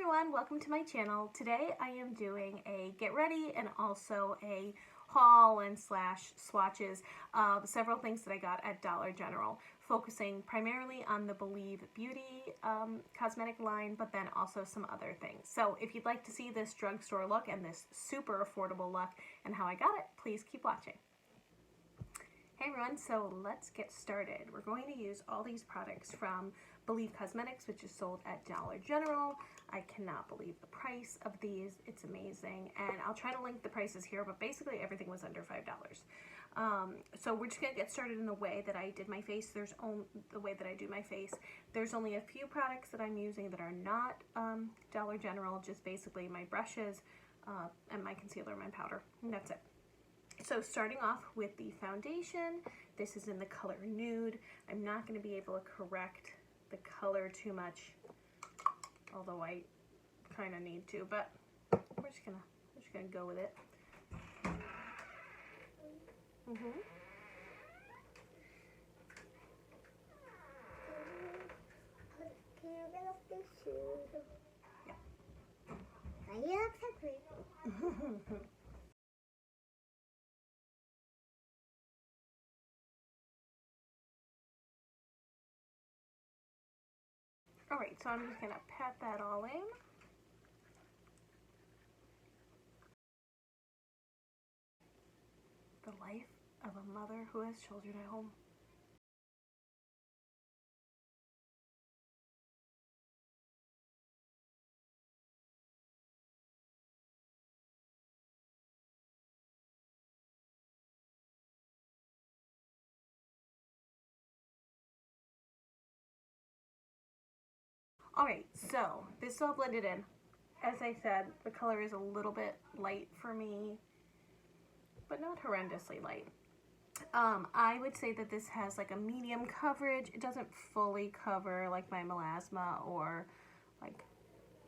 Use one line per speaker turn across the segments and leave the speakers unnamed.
everyone, welcome to my channel. Today I am doing a get ready and also a haul and slash swatches of several things that I got at Dollar General, focusing primarily on the Believe Beauty cosmetic line, but then also some other things. So if you'd like to see this drugstore look and this super affordable look and how I got it, please keep watching. Hey everyone, so let's get started. We're going to use all these products from Believe Cosmetics, which is sold at Dollar General. I cannot believe the price of these. It's amazing. And I'll try to link the prices here, but basically everything was under $5. So we're just gonna get started in the way that I did my face. The way that I do my face. There's only a few products that I'm using that are not Dollar General, just basically my brushes and my concealer, my powder, and that's it. So starting off with the foundation, this is in the color Nude. I'm not going to be able to correct the color too much, although I kind of need to, but we're just gonna go with it.
Can you get off the shoes?
Yeah.
You look so pretty.
Alright, so I'm just going to pat that all in. The life of a mother who has children at home. Alright, so this is all blended in. As I said, the color is a little bit light for me, but not horrendously light. I would say that this has like a medium coverage. It doesn't fully cover like my melasma or like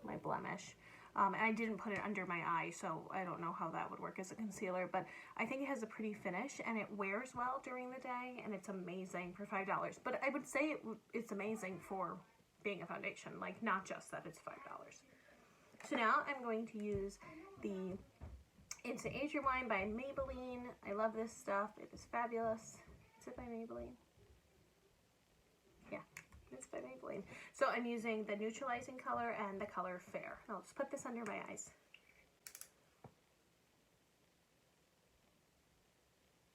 my blemish. And I didn't put it under my eye, so I don't know how that would work as a concealer, but I think it has a pretty finish and it wears well during the day, and it's amazing for $5. But I would say it's amazing for being a foundation, like not just that it's $5. So now I'm going to use the Instant Age Rewind by Maybelline. I love this stuff. It is fabulous. Is it by Maybelline? Yeah, it's by Maybelline. So I'm using the neutralizing color and the color Fair. I'll just put this under my eyes.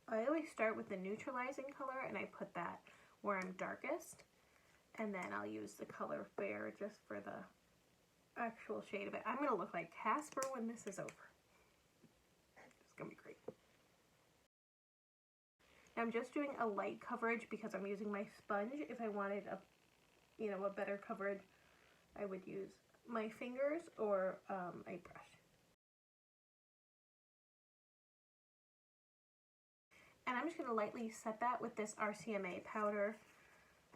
I always start with the neutralizing color and I put that where I'm darkest. And then I'll use the color Fair just for the actual shade of it. I'm going to look like Casper when this is over. It's going to be great. Now I'm just doing a light coverage because I'm using my sponge. If I wanted a better coverage, I would use my fingers or a brush. And I'm just going to lightly set that with this RCMA powder.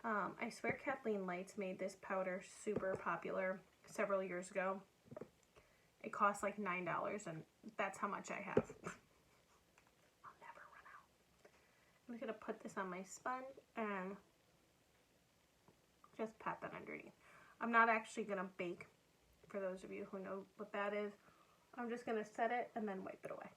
I swear Kathleen Lights made this powder super popular several years ago. It costs like $9 and that's how much I have. I'll never run out. I'm just going to put this on my sponge and just pat that underneath. I'm not actually going to bake, for those of you who know what that is. I'm just going to set it and then wipe it away.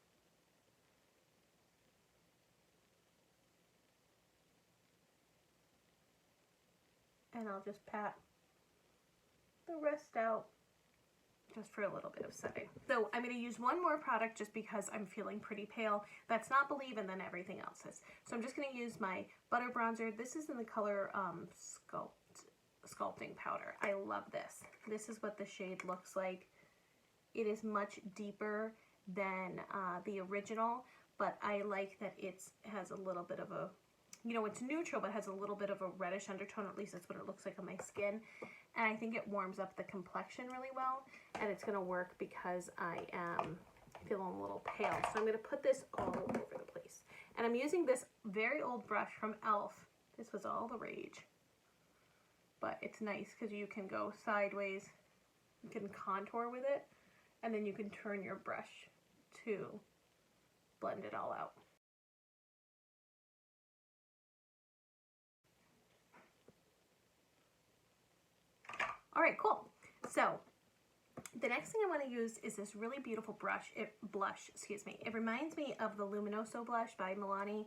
And I'll just pat the rest out just for a little bit of setting. So I'm going to use one more product just because I'm feeling pretty pale. That's not Believe, and then everything else is. So I'm just going to use my butter bronzer. This is in the color Sculpting powder. I love this. This is what the shade looks like. It is much deeper than the original, but I like that it has a little bit of a, it's neutral, but has a little bit of a reddish undertone. At least that's what it looks like on my skin. And I think it warms up the complexion really well. And it's going to work because I am feeling a little pale. So I'm going to put this all over the place. And I'm using this very old brush from e.l.f. This was all the rage. But it's nice because you can go sideways. You can contour with it. And then you can turn your brush to blend it all out. All right, cool. So The next thing I want to use is this really beautiful blush, excuse me. It reminds me of the Luminoso blush by Milani.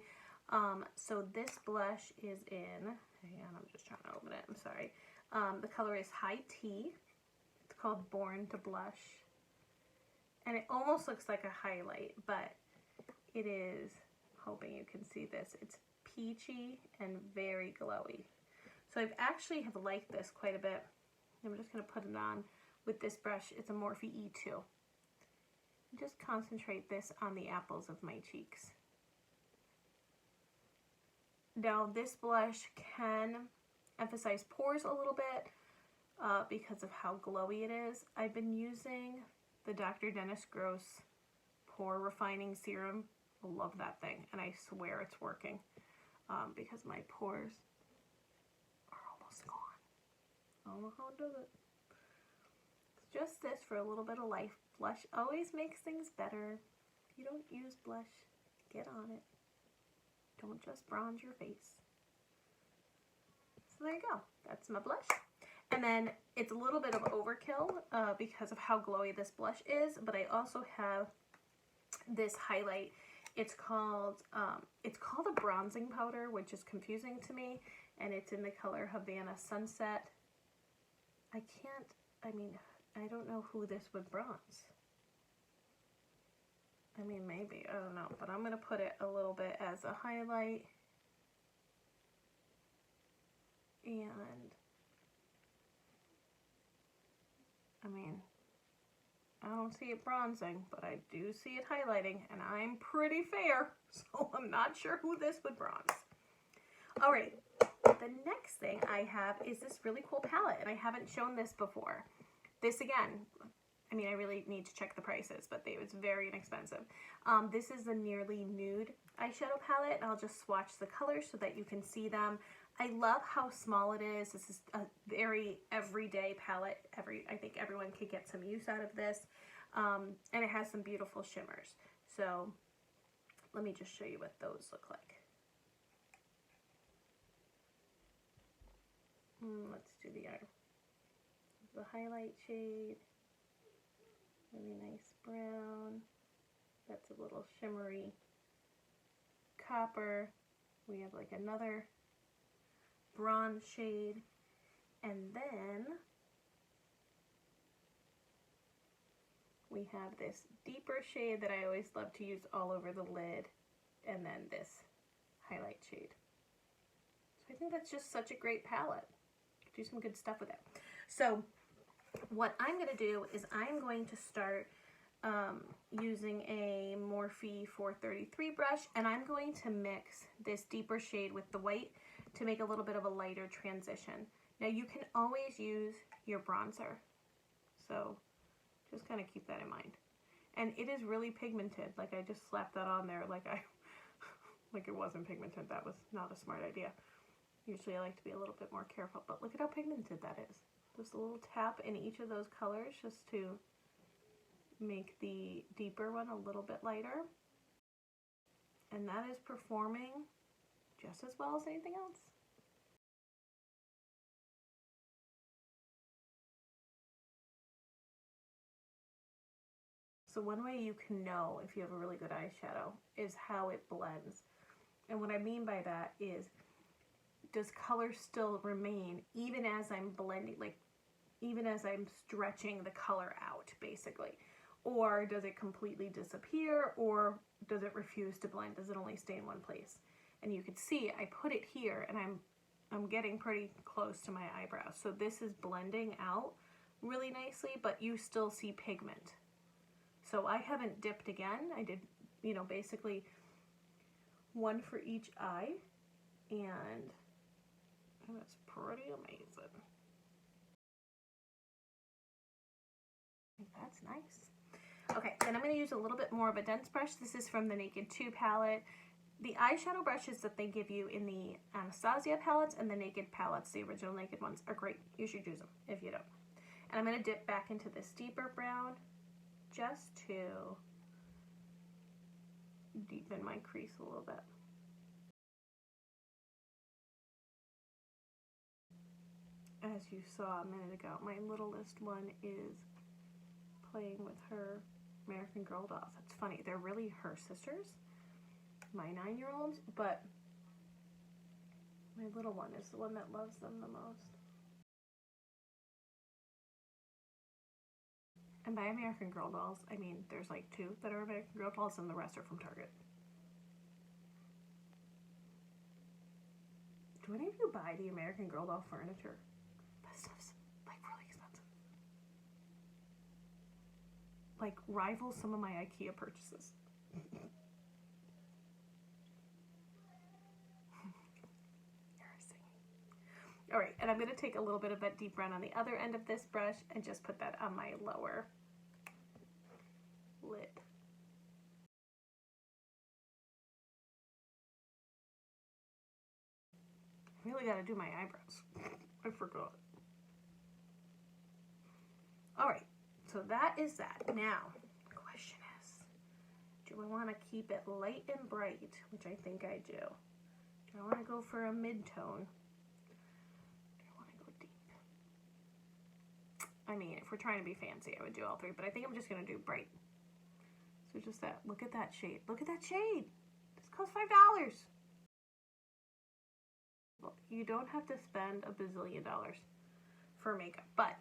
So this blush is in, hang on, I'm just trying to open it, I'm sorry. The color is High Tea. It's called Born to Blush. And it almost looks like a highlight, but it is, hoping you can see this, it's peachy and very glowy. So I've actually have liked this quite a bit. I'm just going to put it on with this brush. It's a Morphe E2. Just concentrate this on the apples of my cheeks. Now this blush can emphasize pores a little bit because of how glowy it is. I've been using the Dr. Dennis Gross Pore Refining Serum. I love that thing, and I swear it's working because my pores are almost gone. I don't know how it does it. It's just this for a little bit of life. Blush always makes things better. If you don't use blush, get on it. Don't just bronze your face. So there you go. That's my blush. And then it's a little bit of overkill because of how glowy this blush is, but I also have this highlight. It's called a bronzing powder, which is confusing to me, and it's in the color Havana Sunset. I don't know who this would bronze. I mean, maybe, I don't know, but I'm going to put it a little bit as a highlight. And, I mean, I don't see it bronzing, but I do see it highlighting, and I'm pretty fair, so I'm not sure who this would bronze. All right, the next thing I have is this really cool palette, and I haven't shown this before. This, again, I mean, I really need to check the prices, but it was very inexpensive. This is a Nearly Nude eyeshadow palette, and I'll just swatch the colors so that you can see them. I love how small it is. This is a very everyday palette. I think everyone could get some use out of this. And it has some beautiful shimmers. So let me just show you what those look like. Let's do the highlight shade. Really nice brown. That's a little shimmery copper. We have like another bronze shade, and then we have this deeper shade that I always love to use all over the lid, and then this highlight shade. So I think that's just such a great palette. Do some good stuff with it. So what I'm going to do is I'm going to start using a Morphe 433 brush, and I'm going to mix this deeper shade with the white to make a little bit of a lighter transition. Now you can always use your bronzer, so just kind of keep that in mind. And it is really pigmented. Like, I just slapped that on there like it wasn't pigmented. That was not a smart idea. Usually I like to be a little bit more careful, but look at how pigmented that is. Just a little tap in each of those colors just to make the deeper one a little bit lighter. And that is performing just as well as anything else. So one way you can know if you have a really good eyeshadow is how it blends. And what I mean by that is, does color still remain even as I'm blending, like even as I'm stretching the color out, basically? Or does it completely disappear, or does it refuse to blend? Does it only stay in one place? And you can see I put it here, and I'm getting pretty close to my eyebrows. So this is blending out really nicely, but you still see pigment. So I haven't dipped again. I did, you know, basically one for each eye, and that's pretty amazing. That's nice. Okay, then I'm going to use a little bit more of a dense brush. This is from the Naked 2 palette. The eyeshadow brushes that they give you in the Anastasia palettes and the Naked palettes, the original Naked ones, are great. You should use them if you don't. And I'm going to dip back into this deeper brown just to deepen my crease a little bit. As you saw a minute ago, my littlest one is playing with her American Girl dolls. It's funny, they're really her sisters, my 9-year-olds, but my little one is the one that loves them the most. And by American Girl dolls, I mean there's like 2 that are American Girl dolls and the rest are from Target. Do any of you buy the American Girl doll furniture? That stuff's like really expensive. Like rivals some of my IKEA purchases. All right, and I'm going to take a little bit of that deep brown on the other end of this brush and just put that on my lower lid. I really got to do my eyebrows. I forgot. All right, so that is that. Now, the question is, do I want to keep it light and bright, which I think I do? Do I want to go for a mid-tone? I mean, if we're trying to be fancy, I would do all 3, but I think I'm just going to do bright. So just that, look at that shade. Look at that shade. This costs $5. Well, you don't have to spend a bazillion dollars for makeup, but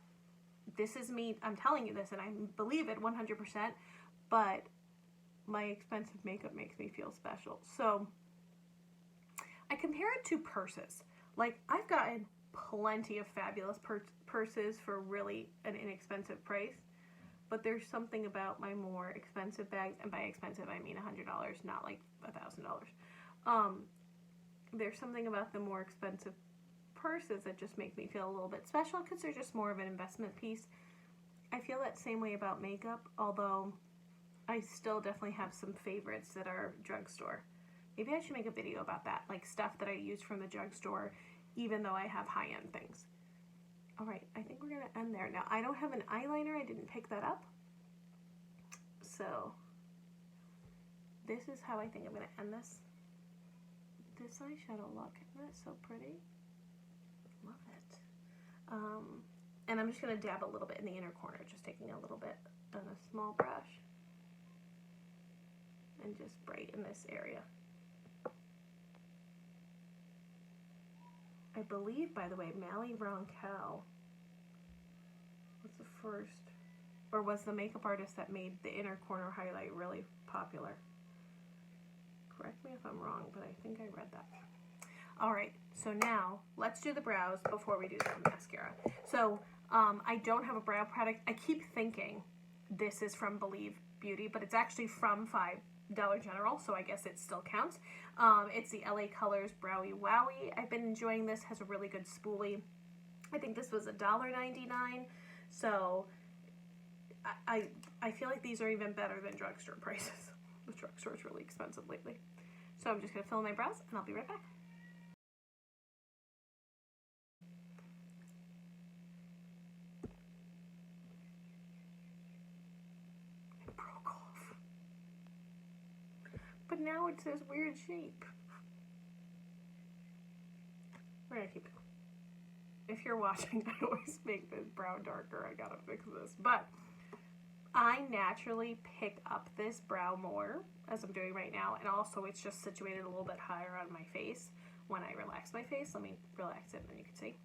this is me, I'm telling you this, and I believe it 100%, but my expensive makeup makes me feel special. So I compare it to purses. Like, I've gotten plenty of fabulous purses for really an inexpensive price, but there's something about my more expensive bags, and by expensive I mean $100, not like $1,000. There's something about the more expensive purses that just make me feel a little bit special because they're just more of an investment piece. I feel that same way about makeup, although I still definitely have some favorites that are drugstore. Maybe I should make a video about that, like stuff that I use from the drugstore, even though I have high-end things. All right, I think we're gonna end there. Now, I don't have an eyeliner, I didn't pick that up. So, this is how I think I'm gonna end this. This eyeshadow look, isn't that so pretty? Love it. And I'm just gonna dab a little bit in the inner corner, just taking a little bit on a small brush. And just brighten this area. I believe, by the way, Mally Roncal was the first, or was the makeup artist that made the inner corner highlight really popular. Correct me if I'm wrong, but I think I read that. All right, so now let's do the brows before we do the mascara. So I don't have a brow product. I keep thinking this is from Believe Beauty, but it's actually from $5 General, so I guess it still counts. It's the LA Colors Browie Wowie. I've been enjoying this. Has a really good spoolie. I think this was $1.99, so I feel like these are even better than drugstore prices. The drugstore is really expensive lately. So I'm just going to fill in my brows, and I'll be right back. I broke off. But now it's this weird shape. We're going to keep it. If you're watching, I always make this brow darker. I gotta fix this. But I naturally pick up this brow more, as I'm doing right now, and also it's just situated a little bit higher on my face when I relax my face. Let me relax it and then you can see.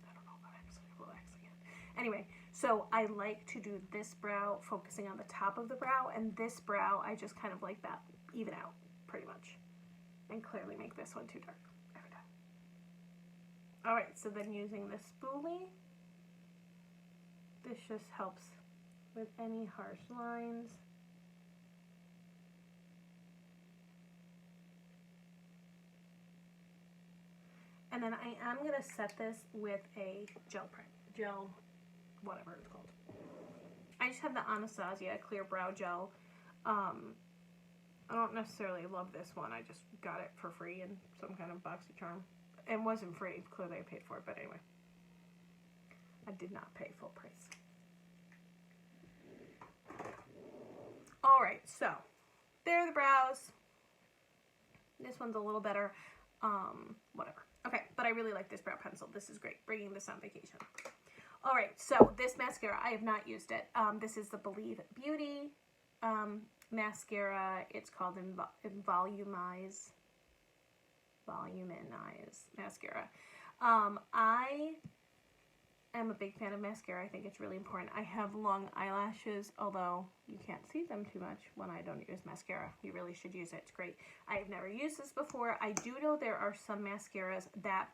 I don't know if I'm actually relaxing it. Anyway, so I like to do this brow focusing on the top of the brow, and this brow I just kind of like that even out pretty much, and clearly make this one too dark every time. Alright, so then using the spoolie, this just helps with any harsh lines. And then I am going to set this with a gel, whatever it's called. I just have the Anastasia Clear Brow Gel. I don't necessarily love this one. I just got it for free in some kind of BoxyCharm. It wasn't free. Clearly I paid for it, but anyway. I did not pay full price. Alright, so there are the brows. This one's a little better. Whatever. Okay, but I really like this brow pencil. This is great. Bringing this on vacation. All right, so this mascara, I have not used it. This is the Believe Beauty mascara. It's called Voluminize mascara. I am a big fan of mascara. I think it's really important. I have long eyelashes, although you can't see them too much when I don't use mascara. You really should use it. It's great. I have never used this before. I do know there are some mascaras that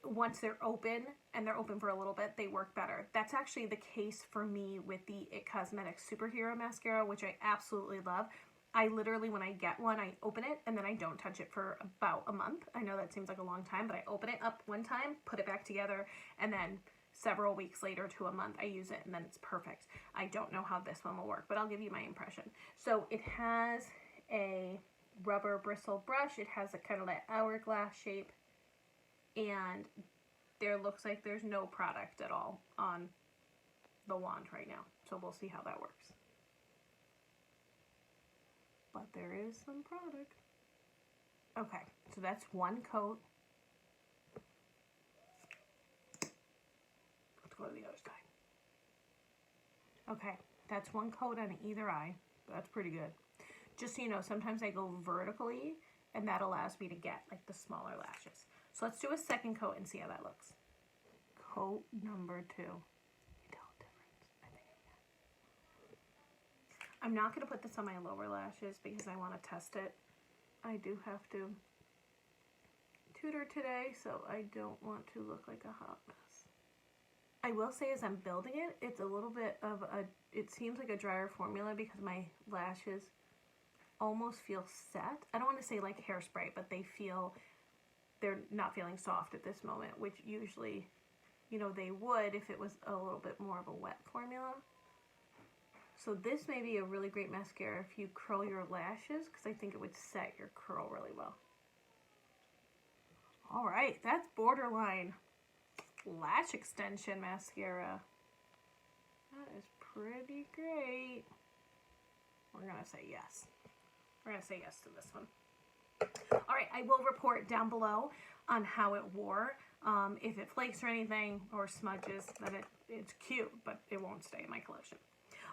once they're open, and they're open for a little bit, they work better. That's actually the case for me with the IT Cosmetics Superhero Mascara, which I absolutely love. I literally, when I get one, I open it, and then I don't touch it for about a month. I know that seems like a long time, but I open it up one time, put it back together, and then several weeks later to a month, I use it, and then it's perfect. I don't know how this one will work, but I'll give you my impression. So it has a rubber bristle brush. It has a kind of that hourglass shape, and there looks like there's no product at all on the wand right now. So we'll see how that works. But there is some product. Okay, so that's one coat. Let's go to the other side. Okay, that's one coat on either eye. That's pretty good. Just so you know, sometimes I go vertically, and that allows me to get like the smaller lashes. So let's do a second coat and see how that looks. Coat number 2. I'm not going to put this on my lower lashes because I want to test it. I do have to tutor today, so I don't want to look like a hot mess. I will say as I'm building it, it's a little bit of a, it seems like a drier formula because my lashes almost feel set. I don't want to say like hairspray, but they're not feeling soft at this moment, which usually, you know, they would if it was a little bit more of a wet formula. So this may be a really great mascara if you curl your lashes, because I think it would set your curl really well. All right, that's Borderline Lash Extension Mascara. That is pretty great. We're going to say yes. We're going to say yes to this one. All right, I will report down below on how it wore. If it flakes or anything or smudges, then it's cute, but it won't stay in my collection.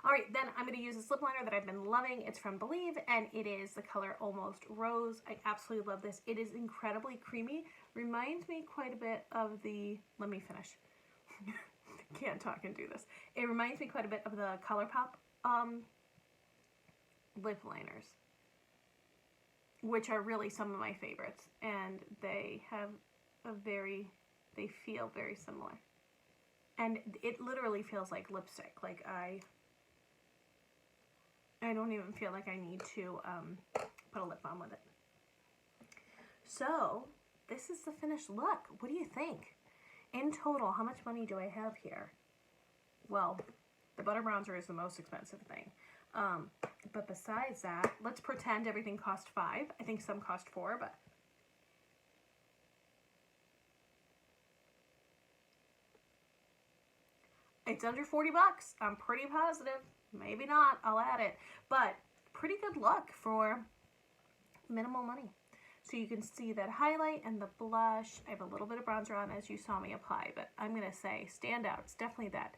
All right, then I'm going to use this lip liner that I've been loving. It's from Believe, and it is the color Almost Rose. I absolutely love this. It is incredibly creamy. Reminds me quite a bit of the, let me finish. Can't talk and do this. It reminds me quite a bit of the ColourPop lip liners, which are really some of my favorites, and they have they feel very similar. And it literally feels like lipstick. Like I don't even feel like I need to put a lip balm with it. So this is the finished look. What do you think? In total, how much money do I have here? Well, the butter bronzer is the most expensive thing. But besides that, let's pretend everything cost $5. I think some cost $4, but it's under 40 bucks. I'm pretty positive. Maybe not. I'll add it. But pretty good look for minimal money. So you can see that highlight and the blush. I have a little bit of bronzer on as you saw me apply, but I'm going to say standout. It's definitely that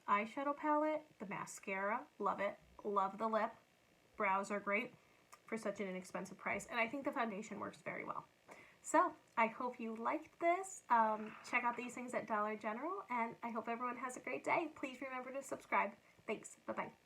eyeshadow palette, the mascara, love it. Love the lip. Brows are great for such an inexpensive price. And I think the foundation works very well. So I hope you liked this. Check out these things at Dollar General, and I hope everyone has a great day. Please remember to subscribe. Thanks. Bye-bye.